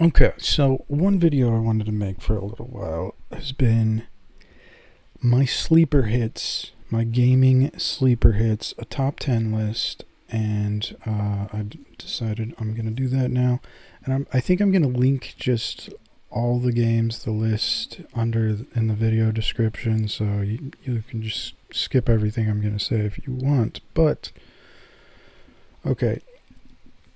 Okay, so one video I wanted to make for a little while has been my sleeper hits, my gaming sleeper hits, a top 10 list, and I decided I'm going to do that now. And I think I'm going to link just all the games, the list, under in the video description, so you can just skip everything I'm going to say if you want. But, okay,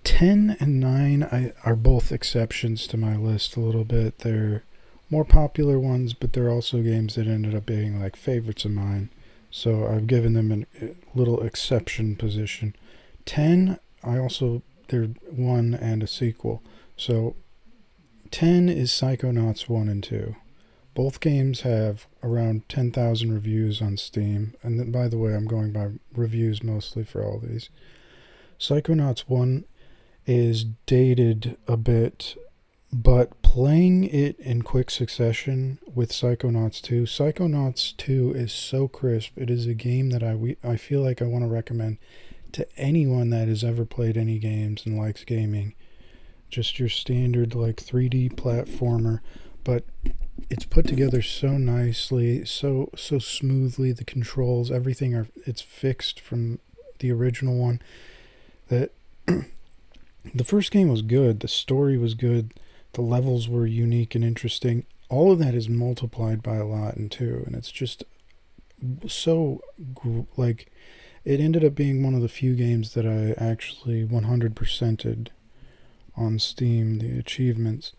10 and 9 are both exceptions to my list a little bit. They're more popular ones, but they're also games that ended up being like favorites of mine. So I've given them a little exception position. 10, they're one and a sequel. So 10 is Psychonauts 1 and 2. Both games have around 10,000 reviews on Steam. And then, by the way, I'm going by reviews mostly for all these. Psychonauts 1 is dated a bit, but playing it in quick succession with Psychonauts 2 is so crisp. It is a game that I feel like I want to recommend to anyone that has ever played any games and likes gaming. Just your standard like 3D platformer, but it's put together so nicely, so smoothly. The controls, everything it's fixed from the original one. That the first game was good, the story was good, the levels were unique and interesting. All of that is multiplied by a lot in 2, and it's just so, like, it ended up being one of the few games that I actually 100%ed on Steam, the achievements.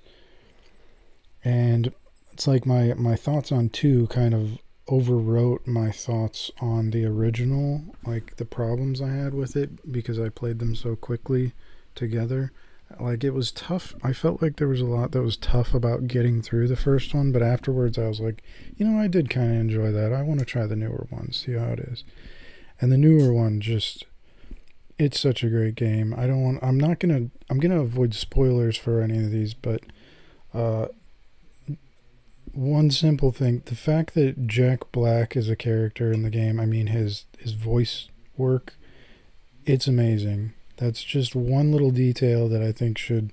And it's like my thoughts on 2 kind of overwrote my thoughts on the original, like the problems I had with it because I played them so quickly together. Like, it was tough. I felt like there was a lot that was tough about getting through the first one, but afterwards I was like, I did kind of enjoy that. I want to try the newer one, see how it is. And the newer one, it's such a great game. I'm gonna avoid spoilers for any of these, but one simple thing, the fact that Jack Black is a character in the game, his voice work, it's amazing. That's just one little detail that I think should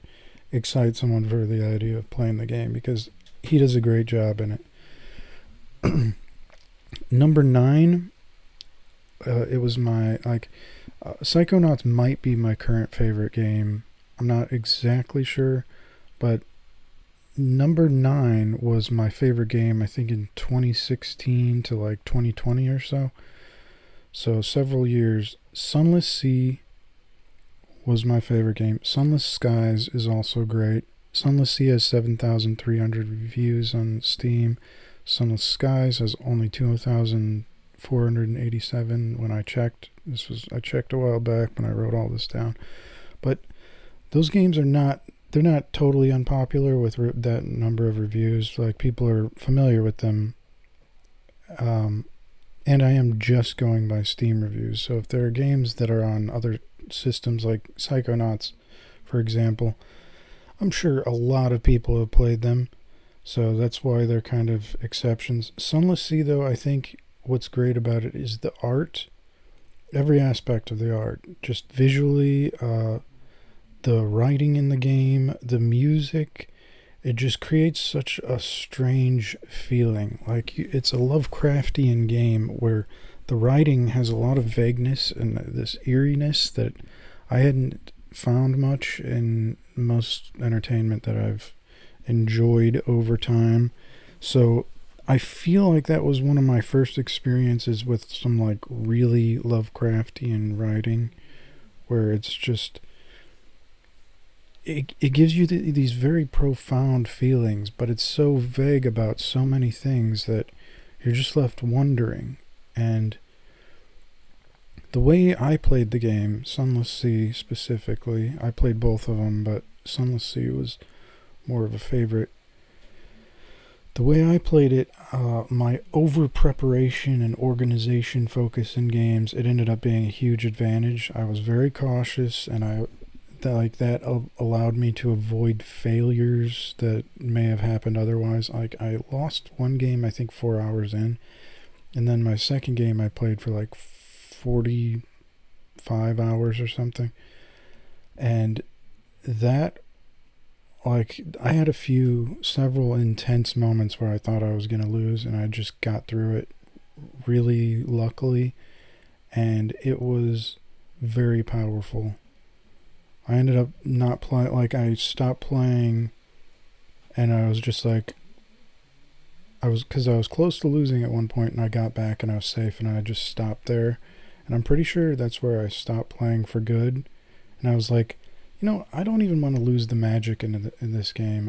excite someone for the idea of playing the game, because he does a great job in it. Number 9, it was Psychonauts might be my current favorite game. I'm not exactly sure, but number 9 was my favorite game, I think, in 2016 to like 2020 or so. So several years. Sunless Sea was my favorite game. Sunless Skies is also great. Sunless Sea has 7,300 reviews on Steam. Sunless Skies has only 2,487 when I checked. I checked a while back when I wrote all this down. But those games they're not totally unpopular with that number of reviews. Like, people are familiar with them. And I am just going by Steam reviews. So if there are games that are on other systems like Psychonauts, for example, I'm sure a lot of people have played them, so that's why they're kind of exceptions. Sunless Sea, though, I think what's great about it is the art, every aspect of the art, just visually, the writing in the game, the music. It just creates such a strange feeling. Like, it's a Lovecraftian game where the writing has a lot of vagueness and this eeriness that I hadn't found much in most entertainment that I've enjoyed over time. So I feel like that was one of my first experiences with some like really Lovecraftian writing, where it's just, it gives you these very profound feelings, but it's so vague about so many things that you're just left wondering. And the way I played the game, Sunless Sea specifically, I played both of them, but Sunless Sea was more of a favorite. The way I played it, my over-preparation and organization focus in games, it ended up being a huge advantage. I was very cautious, and that allowed me to avoid failures that may have happened otherwise. Like, I lost one game, I think 4 hours in, and then my second game I played for like 45 hours or something, and that like, I had several intense moments where I thought I was going to lose, and I just got through it really luckily, and it was very powerful. I ended up not playing, like, I stopped playing, and I was just like, because I was close to losing at one point, and I got back and I was safe, and I just stopped there. And I'm pretty sure that's where I stopped playing for good. And I was like, I don't even want to lose the magic in this game.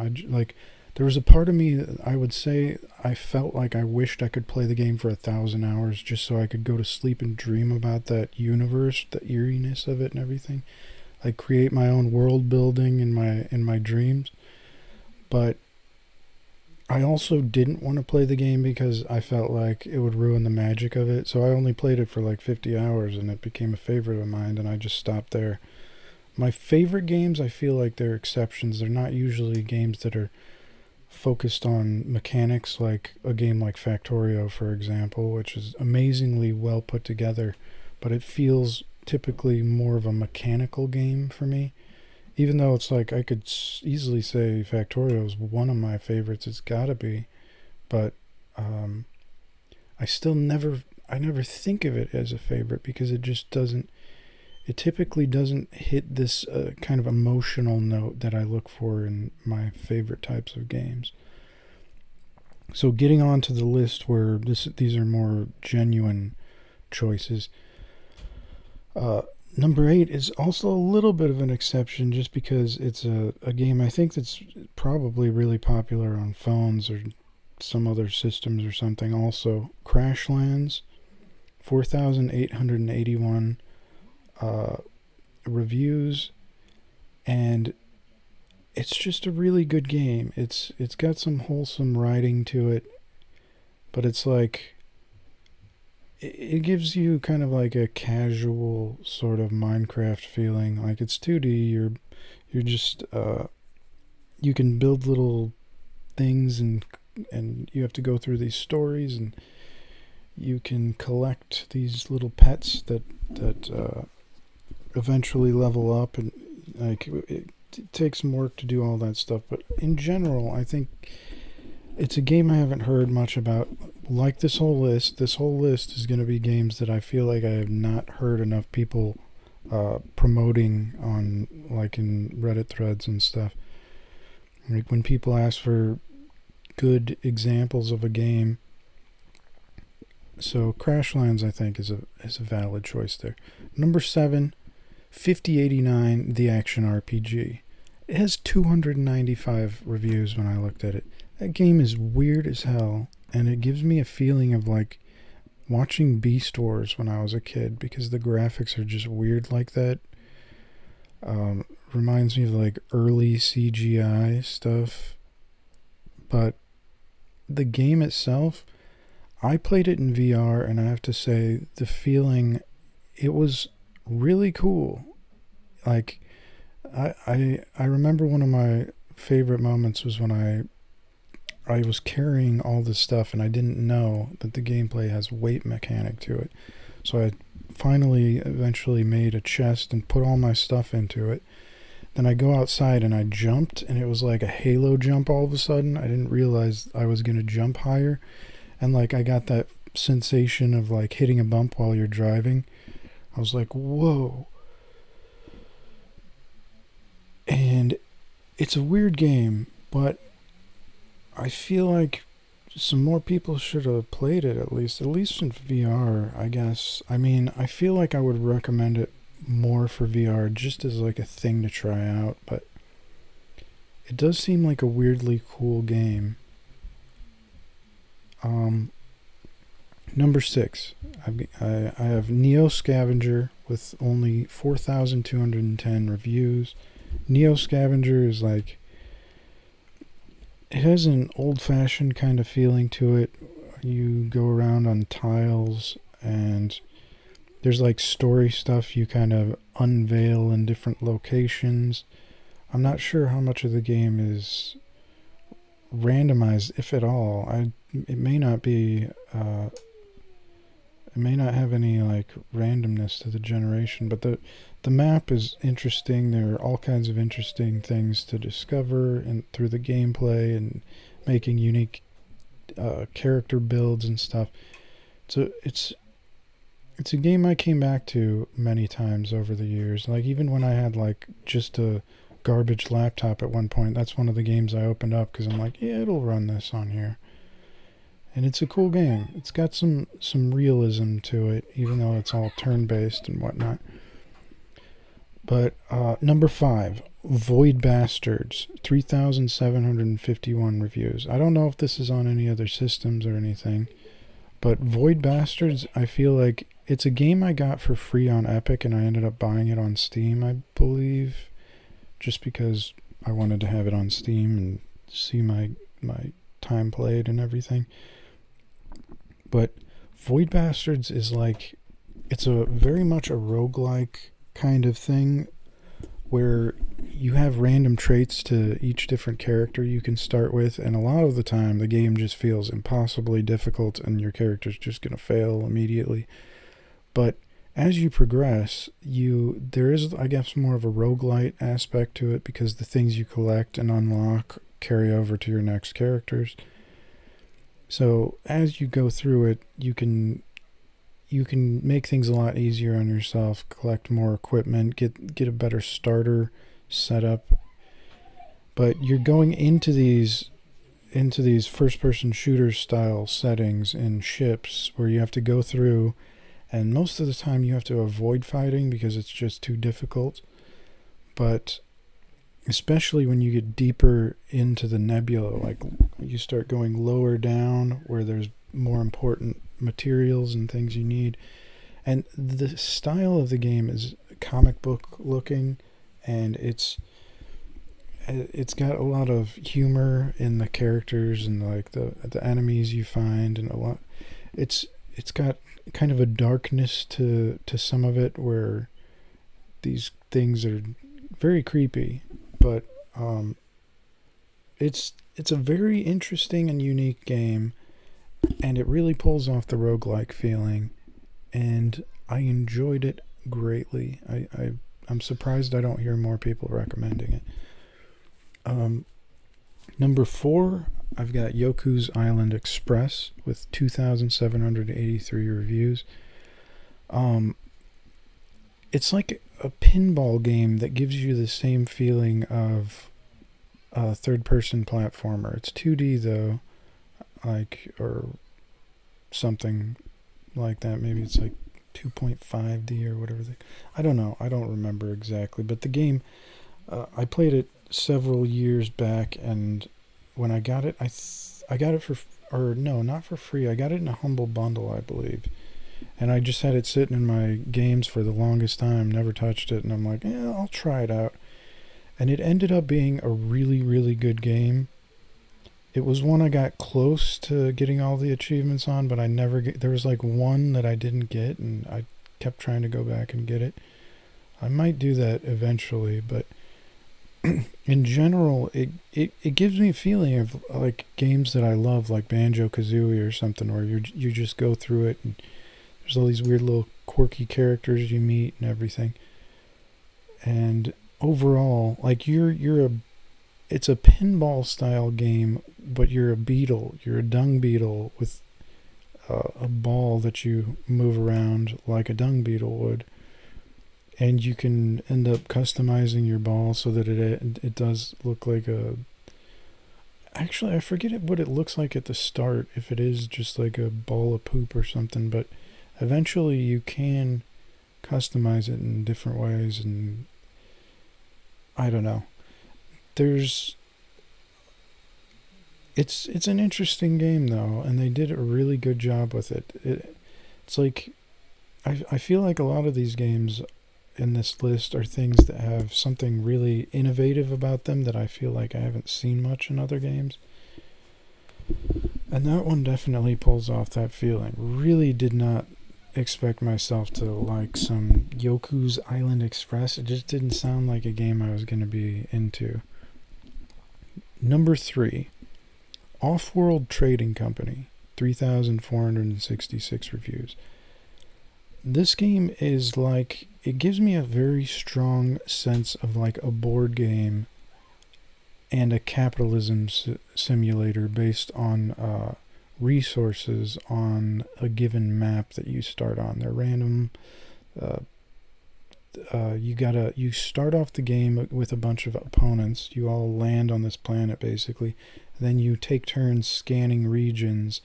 There was a part of me that I would say I felt like I wished I could play the game for 1,000 hours just so I could go to sleep and dream about that universe, the eeriness of it and everything. Like, create my own world building in my dreams. But I also didn't want to play the game because I felt like it would ruin the magic of it. So I only played it for like 50 hours, and it became a favorite of mine, and I just stopped there. My favorite games, I feel like they're exceptions. They're not usually games that are focused on mechanics, like a game like Factorio, for example, which is amazingly well put together, but it feels typically more of a mechanical game for me. Even though it's like I could easily say Factorio is one of my favorites, it's gotta be, but I never think of it as a favorite because it just doesn't. It typically doesn't hit this kind of emotional note that I look for in my favorite types of games. So getting on to the list where these are more genuine choices. Number 8 is also a little bit of an exception just because it's a game I think that's probably really popular on phones or some other systems or something also. Crashlands, 4,881 reviews, and it's just a really good game. It's got some wholesome writing to it, but it's like it gives you kind of like a casual sort of Minecraft feeling. Like, it's 2D. You're just you can build little things, and you have to go through these stories, and you can collect these little pets that eventually level up, and like it takes some work to do all that stuff. But in general, I think it's a game I haven't heard much about. Like this whole list is going to be games that I feel like I have not heard enough people promoting on, like, in Reddit threads and stuff. Like, when people ask for good examples of a game. So Crashlands, I think, is a valid choice there. Number 7, 5089, the action RPG. It has 295 reviews when I looked at it. That game is weird as hell, and it gives me a feeling of like watching Beast Wars when I was a kid, because the graphics are just weird like that. Reminds me of like early CGI stuff. But the game itself, I played it in VR, and I have to say the feeling, it was really cool. Like, I remember one of my favorite moments was when I was carrying all this stuff, and I didn't know that the gameplay has weight mechanic to it. So I finally eventually made a chest and put all my stuff into it. Then I go outside and I jumped, and it was like a halo jump all of a sudden. I didn't realize I was going to jump higher. And like, I got that sensation of like hitting a bump while you're driving. I was like, whoa. And it's a weird game, but I feel like some more people should have played it, at least in VR, I guess. I mean, I feel like I would recommend it more for VR just as like a thing to try out, but it does seem like a weirdly cool game. Number 6, I have Neo Scavenger with only 4,210 reviews. Neo Scavenger is like, it has an old-fashioned kind of feeling to it. You go around on tiles, and there's like story stuff you kind of unveil in different locations. I'm not sure how much of the game is randomized, if at all. It may not be It may not have any like randomness to the generation, but the map is interesting. There are all kinds of interesting things to discover and through the gameplay and making unique character builds and stuff. So it's a game I came back to many times over the years. Like even when I had like just a garbage laptop at one point, that's one of the games I opened up because I'm like, yeah, it'll run this on here. And it's a cool game. It's got some realism to it, even though it's all turn-based and whatnot. But number 5, Void Bastards, 3,751 reviews. I don't know if this is on any other systems or anything, but Void Bastards, I feel like it's a game I got for free on Epic, and I ended up buying it on Steam, I believe, just because I wanted to have it on Steam and see my time played and everything. But Void Bastards is like, it's a very much a roguelike kind of thing where you have random traits to each different character you can start with, and a lot of the time the game just feels impossibly difficult and your character's just going to fail immediately. But as you progress, there is, I guess, more of a roguelite aspect to it because the things you collect and unlock carry over to your next characters. So as you go through it, you can make things a lot easier on yourself, collect more equipment, get a better starter setup. But you're going into these first-person shooter style settings in ships where you have to go through, and most of the time you have to avoid fighting because it's just too difficult. But especially when you get deeper into the nebula, like you start going lower down where there's more important materials and things you need. And the style of the game is comic book looking, and it's got a lot of humor in the characters and like the enemies you find, and a lot it's got kind of a darkness to some of it where these things are very creepy. But it's a very interesting and unique game, and it really pulls off the roguelike feeling, and I enjoyed it greatly. I'm surprised I don't hear more people recommending it. Number 4, I've got Yoku's Island Express with 2,783 reviews. It's like a pinball game that gives you the same feeling of a third-person platformer. It's 2D though, or something like that. Maybe it's like 2.5D or whatever. I don't know. I don't remember exactly. But the game, I played it several years back, and when I got it, I got it not for free. I got it in a Humble Bundle, I believe. And I just had it sitting in my games for the longest time, never touched it, and I'm like, yeah, I'll try it out. And it ended up being a really, really good game. It was one I got close to getting all the achievements on, but there was like one that I didn't get, and I kept trying to go back and get it. I might do that eventually, but in general, it gives me a feeling of like games that I love, like Banjo-Kazooie or something, where you just go through it and there's all these weird little quirky characters you meet and everything. And overall, like it's a pinball style game, but you're a beetle. You're a dung beetle with a ball that you move around like a dung beetle would. And you can end up customizing your ball so that it does look like a... Actually, I forget what it looks like at the start, if it is just like a ball of poop or something, but eventually you can customize it in different ways, and I don't know. It's an interesting game though, and they did a really good job with it. It's like I feel like a lot of these games in this list are things that have something really innovative about them that I feel like I haven't seen much in other games. And that one definitely pulls off that feeling. Really did not expect myself to like some Yoku's Island Express. It just didn't sound like a game I was going to be into. Number 3, Off-World Trading Company, 3,466 reviews. this game is like, it gives me a very strong sense of like a board game and a capitalism simulator based on resources on a given map that you start on. They're random. Uh, you start off the game with a bunch of opponents. You all land on this planet basically. Then you take turns scanning regions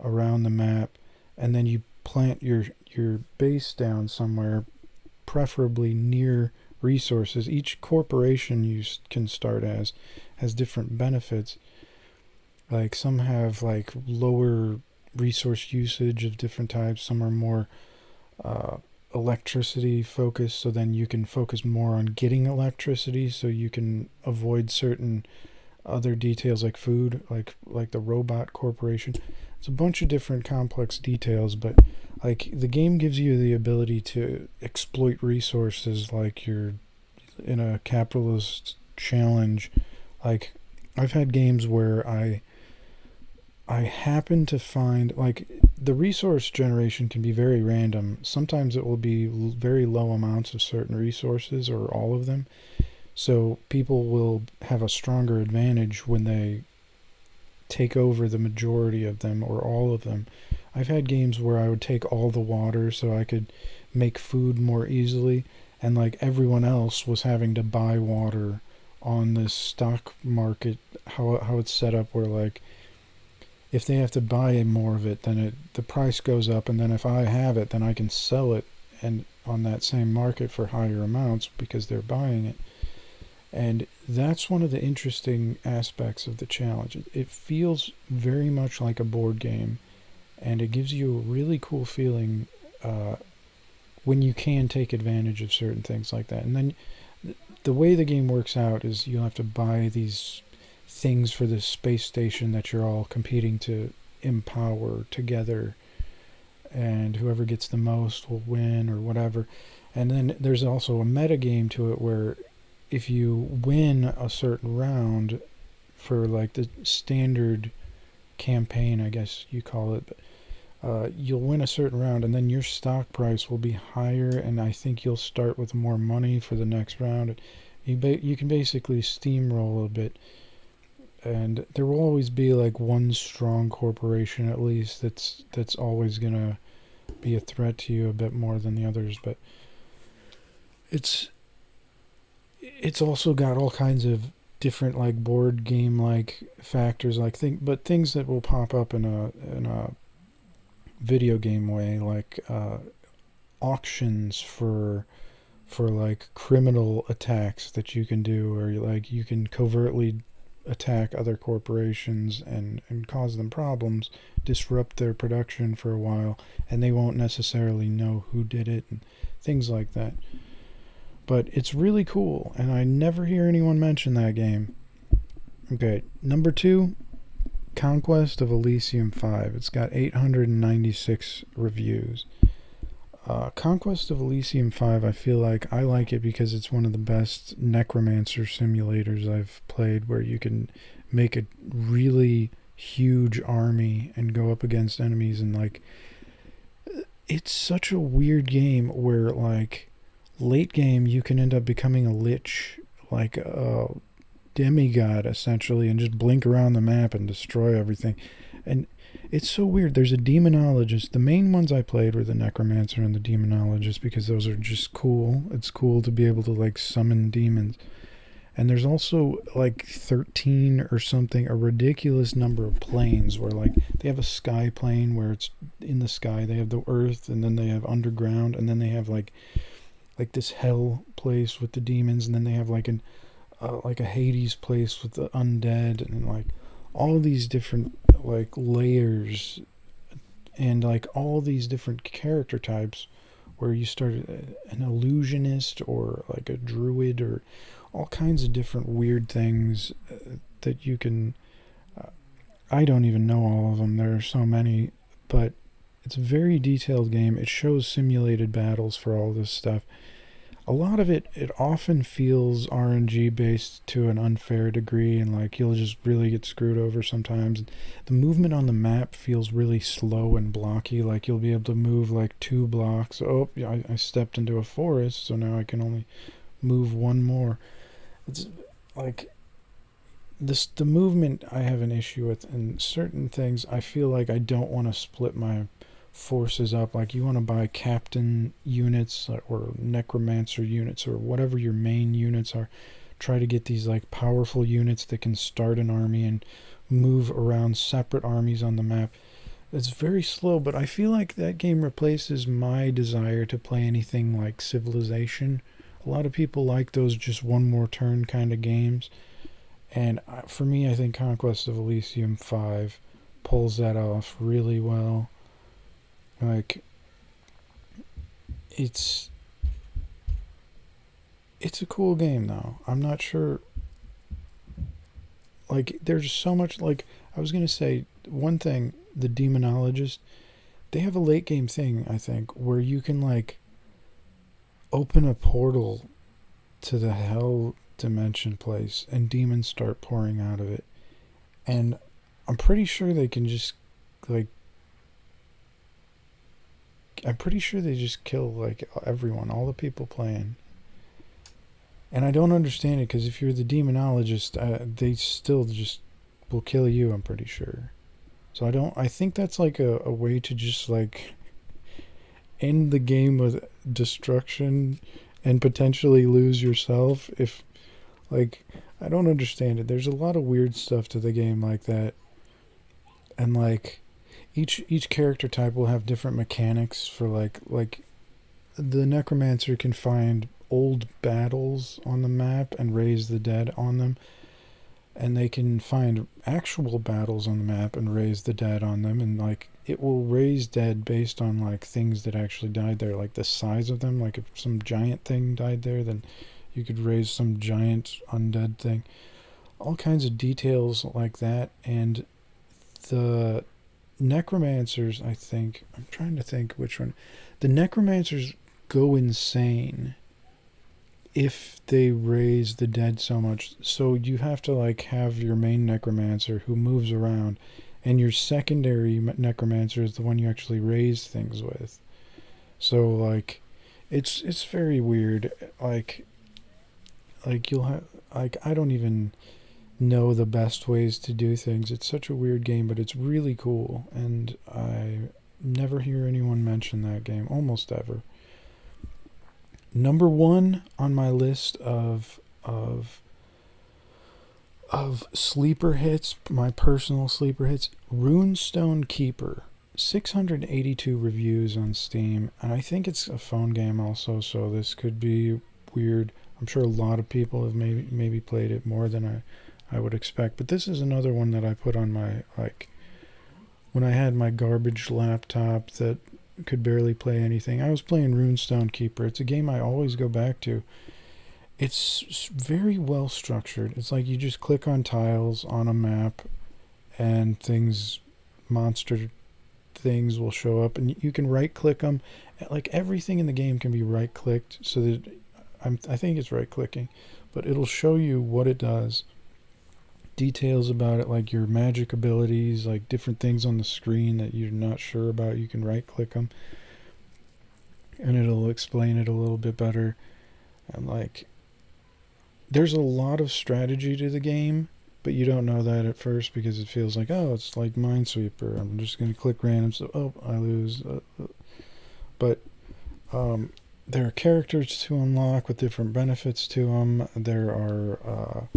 around the map, and then you plant your base down somewhere, preferably near resources. Each corporation you can start as has different benefits. Like some have like lower resource usage of different types. Some are more electricity focused, so then you can focus more on getting electricity, so you can avoid certain other details like food, like the robot corporation. It's a bunch of different complex details, but like the game gives you the ability to exploit resources like you're in a capitalist challenge. Like I've had games where I happen to find, like, the resource generation can be very random. Sometimes it will be very low amounts of certain resources or all of them. So people will have a stronger advantage when they take over the majority of them or all of them. I've had games where I would take all the water so I could make food more easily, and like everyone else was having to buy water on this stock market, how it's set up, where like if they have to buy more of it, then the price goes up, and then if I have it, then I can sell it and on that same market for higher amounts because they're buying it. And that's one of the interesting aspects of the challenge. It feels very much like a board game, and it gives you a really cool feeling when you can take advantage of certain things like that. And then the way the game works out is you'll have to buy these things for the space station that you're all competing to empower together, and whoever gets the most will win or whatever. And then there's also a meta game to it where if you win a certain round for like the standard campaign, I guess you call it, but you'll win a certain round, and then your stock price will be higher, and I think you'll start with more money for the next round. You can basically steamroll a bit, and there will always be like one strong corporation at least that's always gonna be a threat to you a bit more than the others. But it's also got all kinds of different like board game like factors, like things that will pop up in a video game way, like auctions for like criminal attacks that you can do, or like you can covertly attack other corporations and cause them problems, disrupt their production for a while, and they won't necessarily know who did it and things like that. But it's really cool, and I never hear anyone mention that game. Okay, number 2, Conquest of Elysium 5. It's got 896 reviews. Conquest of Elysium 5, I feel like I like it because it's one of the best necromancer simulators I've played, where you can make a really huge army and go up against enemies, and like it's such a weird game where like late game you can end up becoming a lich, like a demigod essentially, and just blink around the map and destroy everything. And it's so weird. There's a demonologist. The main ones I played were the necromancer and the demonologist because those are just cool. It's cool to be able to like summon demons. And there's also like 13 or something, a ridiculous number of planes, where like they have a sky plane where it's in the sky, they have the earth, and then they have underground, and then they have like this hell place with the demons, and then they have like a Hades place with the undead, and like all these different like layers, and like all these different character types, where you start an illusionist or like a druid, or all kinds of different weird things that you can I don't even know all of them. There are so many, but it's a very detailed game. It shows simulated battles for all this stuff. a lot of it often feels RNG based to an unfair degree, and like you'll just really get screwed over sometimes. The movement on the map feels really slow and blocky. Like you'll be able to move like 2 blocks. Oh, yeah, I stepped into a forest, so now I can only move one more. It's like the movement I have an issue with, and certain things I feel like I don't want to split my forces up. Like you want to buy captain units or necromancer units or whatever your main units are. Try to get these like powerful units that can start an army and move around separate armies on the map. It's very slow, but I feel like that game replaces my desire to play anything like Civilization. A lot of people like those just one more turn kind of games. And for me, I think Conquest of Elysium 5 pulls that off really well. Like, it's a cool game, though. I'm not sure. Like, there's so much. Like, I was going to say, one thing, the Demonologist, they have a late game thing, I think, where you can, like, open a portal to the hell dimension place and demons start pouring out of it. And I'm pretty sure they can just, like, I'm pretty sure they just kill, like, everyone, all the people playing. And I don't understand it, because if you're the Demonologist, they still just will kill you, I'm pretty sure. So I think that's, like, a way to just, like, end the game with destruction and potentially lose yourself. If, like, I don't understand it. There's a lot of weird stuff to the game like that. And, like, each character type will have different mechanics for like the necromancer can find old battles on the map and raise the dead on them, and they can find actual battles on the map and raise the dead on them, and like it will raise dead based on like things that actually died there, like the size of them. Like if some giant thing died there, then you could raise some giant undead thing. All kinds of details like that. And the necromancers, I think, I'm trying to think which one. The necromancers go insane if they raise the dead so much. So you have to like have your main necromancer who moves around, and your secondary necromancer is the one you actually raise things with. So like it's very weird. Like you'll have, like, I don't even know the best ways to do things. It's such a weird game, but it's really cool, and I never hear anyone mention that game, almost ever. Number one on my list of sleeper hits, my personal sleeper hits, Runestone Keeper. 682 reviews on Steam, and I think it's a phone game also, so this could be weird. I'm sure a lot of people have maybe played it more than I would expect. But this is another one that I put on my, like, when I had my garbage laptop that could barely play anything. I was playing Runestone Keeper. It's a game I always go back to. It's very well structured. It's like you just click on tiles on a map and monster things will show up, and you can right click them. Like everything in the game can be right clicked, so that I think it's right clicking, but it'll show you what it does. Details about it, like your magic abilities, like different things on the screen that you're not sure about, you can right click them and it'll explain it a little bit better. And like there's a lot of strategy to the game, but you don't know that at first because it feels like, oh, it's like Minesweeper, I'm just going to click random, so oh, I lose. But there are characters to unlock with different benefits to them. There are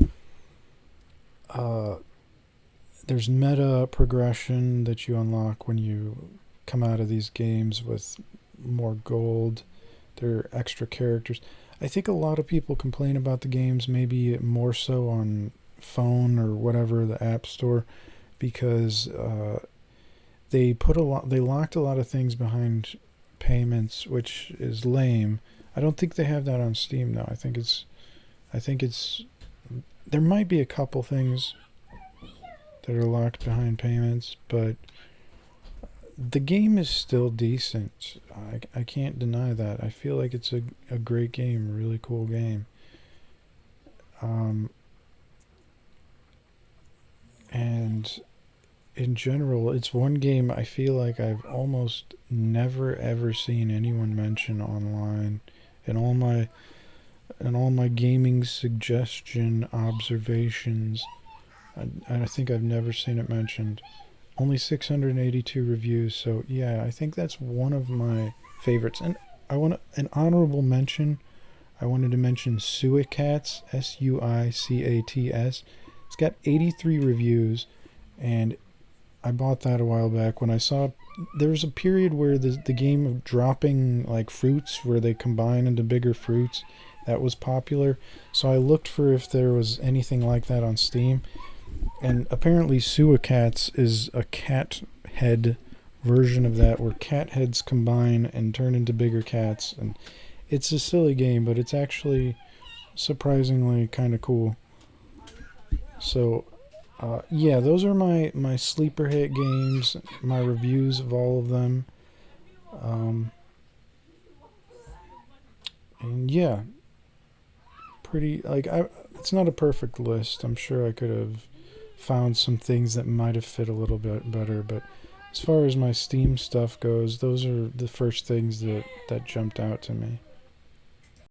there's meta progression that you unlock when you come out of these games with more gold. There are extra characters. I think a lot of people complain about the games, maybe more so on phone or whatever, the app store, because they locked a lot of things behind payments, which is lame. I don't think they have that on Steam though. I think it's there might be a couple things that are locked behind payments, but the game is still decent. I can't deny that. I feel like it's a great game, a really cool game. Um, and in general, it's one game I feel like I've almost never ever seen anyone mention online in all my gaming suggestion observations. I think I've never seen it mentioned. Only 682 reviews, so yeah, I think that's one of my favorites. And I want an honorable mention. I wanted to mention Suicats, Suicats. It's got 83 reviews, and I bought that a while back when I saw there was a period where the game of dropping like fruits where they combine into bigger fruits that was popular. So I looked for if there was anything like that on Steam, and apparently Suicats is a cat head version of that where cat heads combine and turn into bigger cats, and it's a silly game, but it's actually surprisingly kind of cool. So yeah, those are my sleeper hit games, my reviews of all of them. Um, and yeah, pretty like it's not a perfect list. I'm sure I could have found some things that might have fit a little bit better, but as far as my Steam stuff goes, those are the first things that jumped out to me.